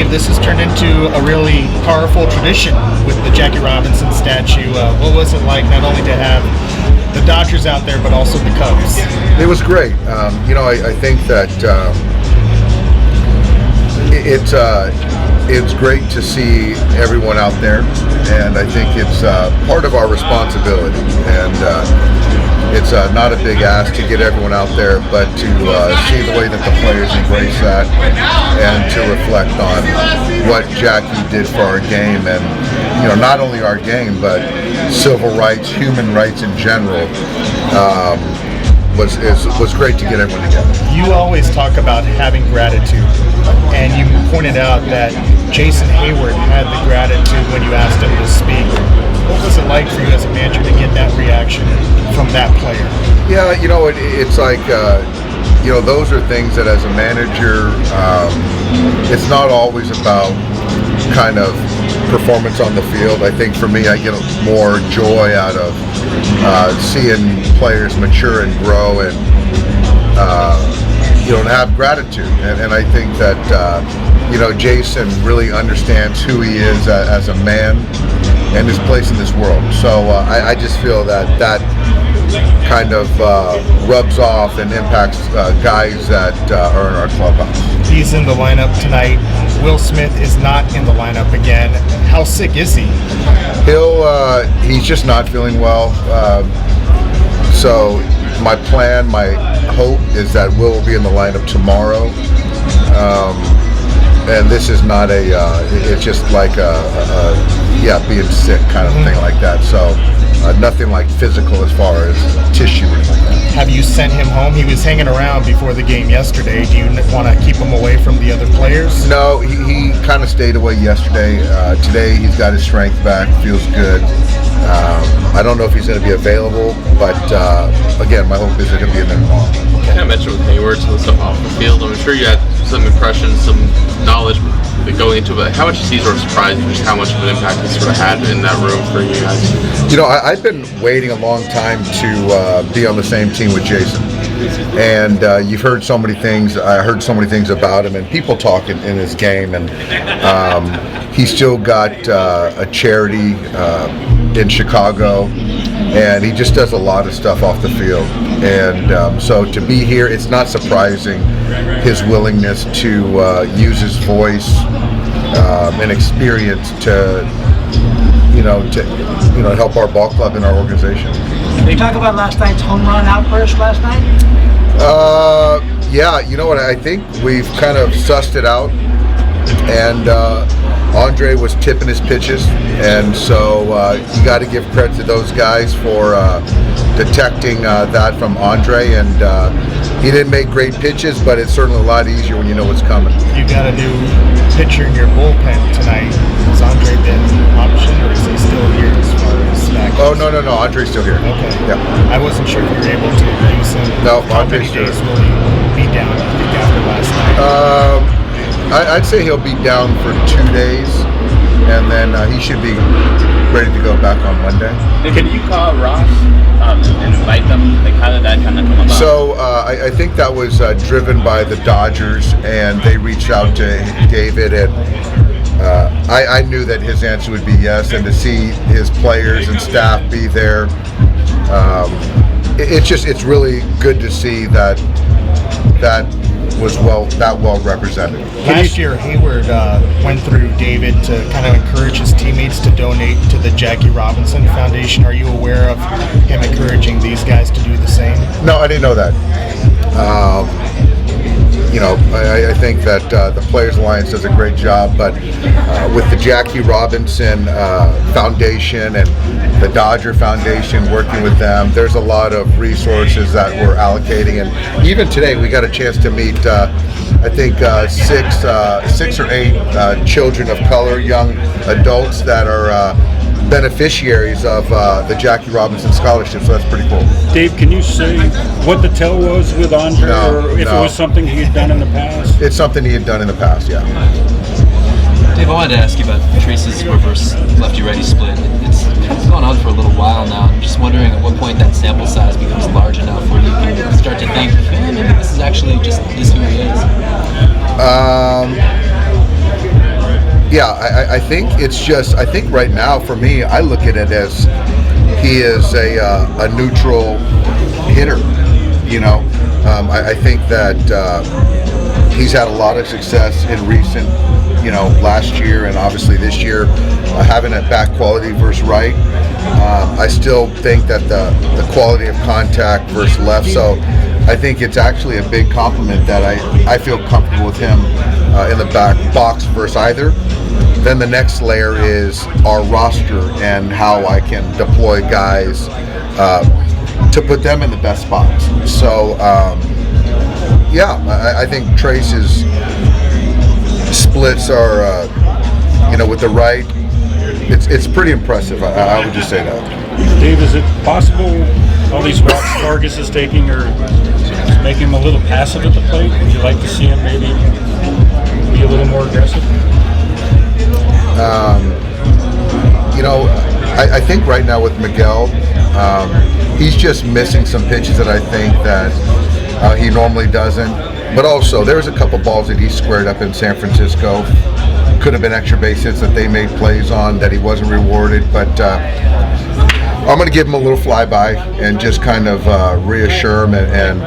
Dave, this has turned into a really powerful tradition with the Jackie Robinson statue. What was it like not only to have the Dodgers out there, but also the Cubs? It was great. I think that it's great to see everyone out there, and I think it's part of our responsibility. And it's not a big ask to get everyone out there, but to see the way that the players embrace that and to reflect on what Jackie did for our game, and not only our game, but civil rights, human rights in general. Was great to get everyone together. You always talk about having gratitude, and you pointed out that Jason Hayward had the gratitude when you asked him to speak. What was it like for you as a manager to get that reaction from that player? Yeah, it's like, those are things that as a manager, it's not always about kind of performance on the field. I think for me, I get more joy out of seeing players mature and grow and have gratitude. And I think that Jason really understands who he is as a man and his place in this world. So I just feel that kind of rubs off and impacts guys that are in our clubhouse. He's in the lineup tonight. Will Smith is not in the lineup again. How sick is he? He's just not feeling well. So my plan, my hope is that Will be in the lineup tomorrow. And this is not it's just like being sick kind of thing like that. So nothing like physical as far as tissue. Have you sent him home? He was hanging around before the game yesterday. Do you want to keep him away from the other players? No, he kind of stayed away yesterday. Today he's got his strength back, feels good. I don't know if he's going to be available, but again, my hope is that he'll be in there tomorrow. You kind of mentioned with Hayward some stuff off the field. I'm sure you had some impressions, some knowledge going into it, but how much is he sort of surprised you, just how much of an impact he sort of had in that room for you guys? I've been waiting a long time to be on the same team with Jason. And you've heard so many things. I heard so many things about him, and people talk in his game. And he's still got a charity in Chicago, and he just does a lot of stuff off the field. And so to be here, it's not surprising his willingness to use his voice and experience to help our ball club and our organization. Can you talk about last night's home run outburst last night? Yeah, you know what? I think we've kind of sussed it out, and Andre was tipping his pitches, and so you got to give credit to those guys for detecting that from Andre, and he didn't make great pitches, but it's certainly a lot easier when you know what's coming. You got a new pitcher in your bullpen tonight. Has Andre been an option, or is he still here as far as back? Oh, no, Andre's still here. Okay. Yeah. I wasn't sure if you were able to use him. No, How many Andre's still days here. will he be down, I think, after last night? I'd say he'll be down for 2 days, and then he should be ready to go back on Monday. Can you call Ross and invite them? Like, how did that kind of come about? So I think that was driven by the Dodgers, and they reached out to David, and I knew that his answer would be yes, and to see his players and staff be there, it's really good to see that was well represented. Last year, Hayward went through David to kind of encourage his teammates to donate to the Jackie Robinson Foundation. Are you aware of him encouraging these guys to do the same? No, I didn't know that. I think that the Players Alliance does a great job, but with the Jackie Robinson Foundation and the Dodger Foundation, working with them, there's a lot of resources that we're allocating. And even today, we got a chance to meet, I think, 6 or 8 children of color, young adults that are beneficiaries of the Jackie Robinson Scholarship, so that's pretty cool. Dave, can you say what the tell was with Andre, or if it was something he had done in the past? It's something he had done in the past, yeah. Dave, I wanted to ask you about Trayce's reverse lefty-righty split. It's gone on for a little while now. I'm just wondering at what point that sample size becomes large enough where you can start to think, maybe this is actually just who he is. I think it's just, I think right now for me, I look at it as he is a neutral hitter. You know, I think that he's had a lot of success in recent, you know, last year and obviously this year, having a back quality versus right. I still think that the quality of contact versus left. So I think it's actually a big compliment that I feel comfortable with him in the back box versus either. Then the next layer is our roster and how I can deploy guys to put them in the best spots. So I think Trayce's splits are, you know, with the right, it's pretty impressive. I would just say that. Dave, is it possible all these walks Vargas is taking are making him a little passive at the plate? Would you like to see him maybe be a little more aggressive? You know, I think right now with Miguel, he's just missing some pitches that I think that he normally doesn't. But also, there was a couple balls that he squared up in San Francisco. Could have been extra base hits that they made plays on that he wasn't rewarded. But I'm going to give him a little flyby and just kind of reassure him and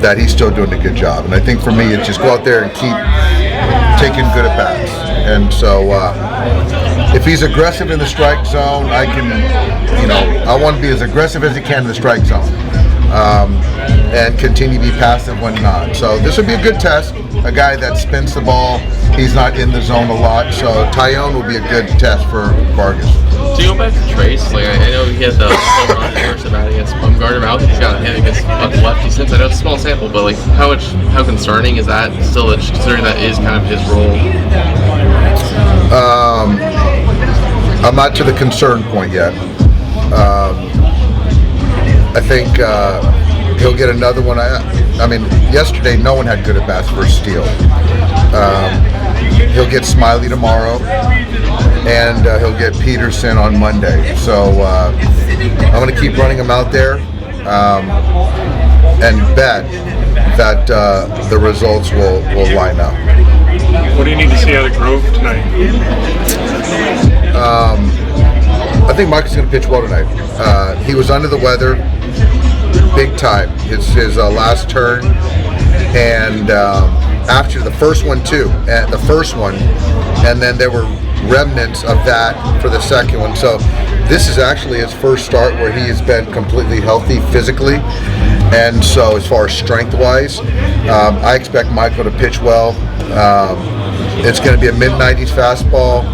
that he's still doing a good job. And I think for me, it's just go out there and keep taking good at bats. And so if he's aggressive in the strike zone, I can, you know, I want to be as aggressive as he can in the strike zone. And continue to be passive when not. So this would be a good test. A guy that spins the ball, he's not in the zone a lot. So Tyone will be a good test for Vargas. To go back to Trayce, like I know he had the home run versus bat against Bumgarner, but I don't think he's got a hit against the lefty since. I know it's a small sample, but like how concerning is that still, considering that is kind of his role? I'm not to the concern point yet. I think he'll get another one. I mean, yesterday no one had good at bats for Steele. He'll get Smiley tomorrow, and he'll get Peterson on Monday. So I'm going to keep running him out there and bet that the results will line up. What do you need to see out of Grove tonight? I think Mike's going to pitch well tonight. He was under the weather, big time. It's his last turn, and after the first one too, and then there were remnants of that for the second one. So this is actually his first start where he has been completely healthy physically, and so as far as strength-wise, I expect Michael to pitch well. It's going to be a mid-90s fastball,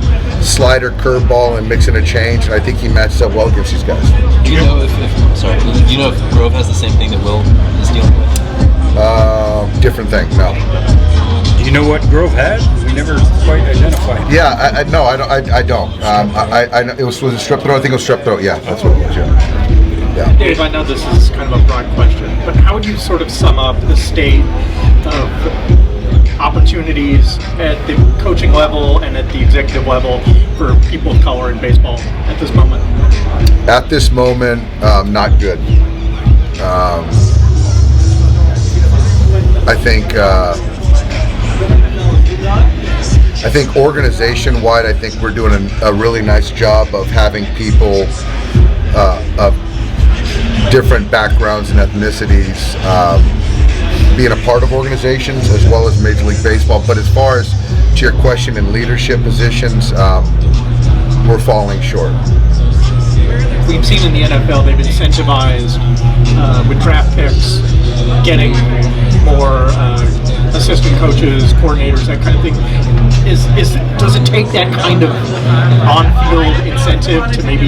slider, curveball, and mixing a change. And I think he matches up well against these guys. Do you know if Grove has the same thing that Will is dealing with? Different thing. No. Do you know what Grove had? We never quite identified. Yeah, I don't. I know it was a strep throat. I think it was strep throat. Yeah, that's what it was. Yeah. Dave, I know this is kind of a broad question, but how would you sort of sum up the state of opportunities at the coaching level and at the executive level for people of color in baseball at this moment? At this moment, not good. I think organization-wide, I think we're doing a really nice job of having people of different backgrounds and ethnicities being a part of organizations as well as Major League Baseball. But as far as to your question in leadership positions, we're falling short. We've seen in the NFL they've incentivized with draft picks, getting more assistant coaches, coordinators, that kind of thing. Does it take that kind of on-field incentive to maybe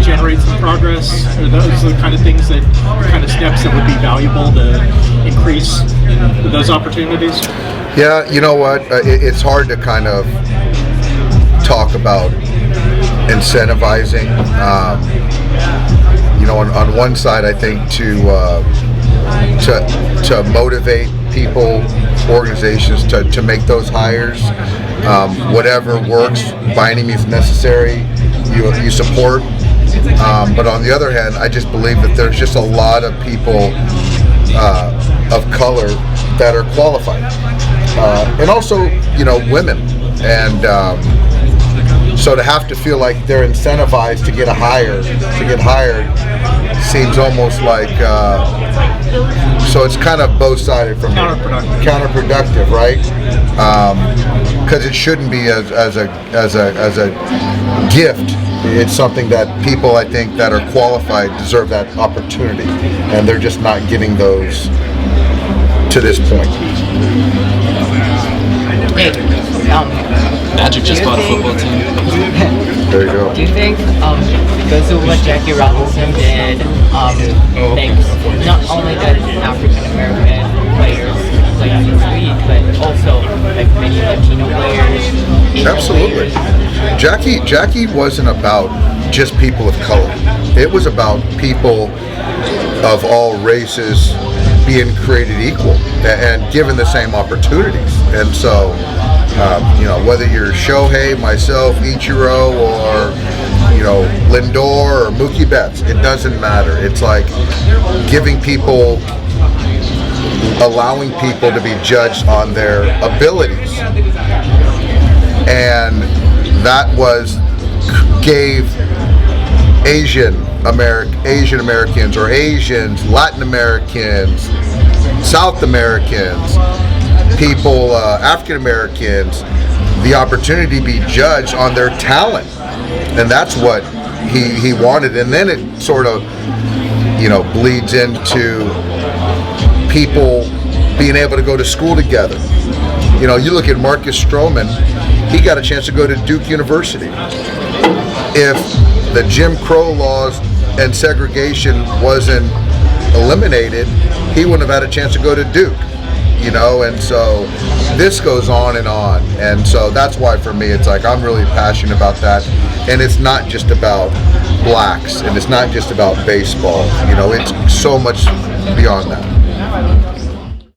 generate some progress? Are those the kind of things kind of steps that would be valuable to increase those opportunities? Yeah, you know what? It's hard to kind of talk about incentivizing. On one side, I think to motivate people, organizations to make those hires, whatever works by any means necessary, you support. But on the other hand, I just believe that there's just a lot of people of color that are qualified, and also women, and So to have to feel like they're incentivized to get hired seems almost like so it's kind of both-sided from me. Counterproductive, right? Because it shouldn't be as a gift. It's something that people, I think, that are qualified deserve that opportunity, and they're just not getting those to this point. Hey, Magic just bought a football team. There you go. do you think because of what Jackie Robinson did, like not only the African American players like in this league, but also like many Latino players? Asian Absolutely. players? Jackie wasn't about just people of color. It was about people of all races being created equal and given the same opportunities. And so, whether you're Shohei, myself, Ichiro, or Lindor or Mookie Betts, it doesn't matter. It's like giving people, allowing people to be judged on their abilities, and that gave Asian Americans or Asians, Latin Americans, South Americans, people, African Americans, the opportunity to be judged on their talent, and that's what he wanted. And then it sort of, bleeds into people being able to go to school together. You look at Marcus Stroman; he got a chance to go to Duke University. If the Jim Crow laws and segregation wasn't eliminated, he wouldn't have had a chance to go to Duke. And so this goes on, and so that's why for me it's like I'm really passionate about that. And it's not just about blacks, and it's not just about baseball. It's so much beyond that.